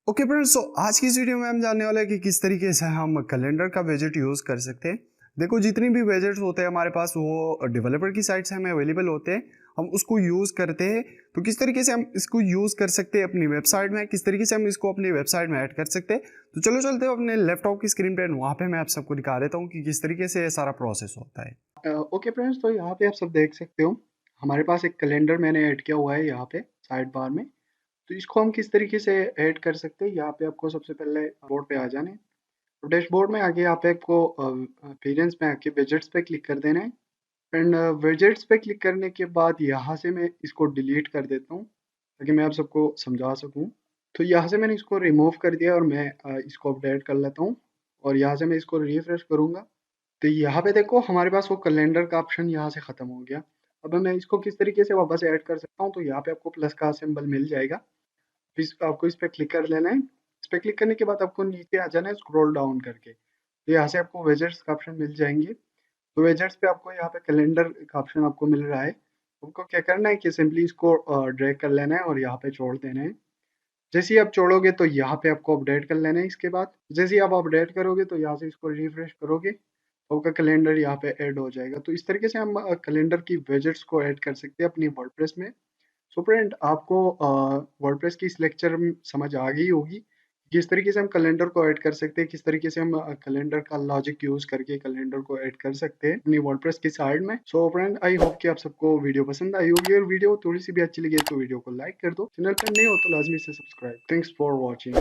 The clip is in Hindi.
ओके फ्रेंड्स, तो आज की इस वीडियो में हम जानने वाले हैं कि किस तरीके से हम कैलेंडर का विजेट यूज़ कर सकते हैं। देखो, जितनी भी विजेट्स होते हैं हमारे पास वो डेवलपर की साइट से हमें अवेलेबल होते हैं। हम उसको यूज़ करते हैं। तो किस तरीके से हम इसको यूज़ कर सकते हैं अपनी वेबसाइट में, किस तरीके से हम इसको अपनी वेबसाइट में ऐड कर सकते हैं। तो चलो चलते हैं अपने लैपटॉप की स्क्रीन पे, वहाँ पे मैं आप सबको दिखा देता हूँ कि किस तरीके से ये सारा प्रोसेस होता है। ओके फ्रेंड्स, तो यहाँ पे आप सब देख सकते हो। हमारे पास एक कैलेंडर मैंने ऐड किया हुआ है यहाँ पे साइड बार में। तो इसको हम किस तरीके से ऐड कर सकते हैं, यहाँ पे आपको सबसे पहले बोर्ड पे आ जाना है। तो डैशबोर्ड में आके यहाँ पे आपको अपीयरेंस में आके विजेट्स पे क्लिक कर देना है। एंड विजेट्स पे क्लिक करने के बाद यहाँ से मैं इसको डिलीट कर देता हूँ ताकि मैं आप सबको समझा सकूँ। तो यहाँ से मैंने इसको रिमूव कर दिया और मैं इसको अपडेट कर लेता हूँ। और यहाँ से मैं इसको रिफ्रेश करूँगा तो यहाँ पे देखो हमारे पास वो कैलेंडर का ऑप्शन यहाँ से ख़त्म हो गया। अब मैं इसको किस तरीके से वापस ऐड कर सकता हूँ, तो यहाँ पे आपको प्लस का सिंबल मिल जाएगा। फिर आपको इस पे क्लिक कर लेना है। इस पे क्लिक करने के बाद आपको नीचे आ जाना है स्क्रॉल डाउन करके। तो यहाँ से आपको विजेट्स का ऑप्शन मिल जाएंगे। तो विजेट्स पे आपको यहाँ पे कैलेंडर का ऑप्शन आपको मिल रहा है। आपको क्या करना है कि सिंपली इसको ड्रैग कर लेना है और यहाँ पे छोड़ देना है। जैसे ही आप छोड़ोगे तो यहाँ पे आपको अपडेट कर लेना है। इसके बाद जैसे ही आप अपडेट करोगे तो यहाँ से इसको रिफ्रेश करोगे तो आपका कैलेंडर यहाँ पे ऐड हो जाएगा। तो इस तरीके से हम कैलेंडर की विजेट्स को ऐड कर सकते हैं अपनी वर्डप्रेस में। सो फ्रेंड, आपको वर्डप्रेस की इस लेक्चर में समझ आ गई होगी कि किस तरीके से हम कैलेंडर को ऐड कर सकते हैं, किस तरीके से हम कैलेंडर का लॉजिक यूज करके कैलेंडर को ऐड कर सकते हैं अपनी वर्डप्रेस की साइड में। सो फ्रेंड, आई होप कि आप सबको वीडियो पसंद आई होगी और वीडियो थोड़ी सी भी अच्छी लगी तो वीडियो को लाइक कर दो। चैनल पर नए हो तो लाजमी से सब्सक्राइब। Thanks for watching.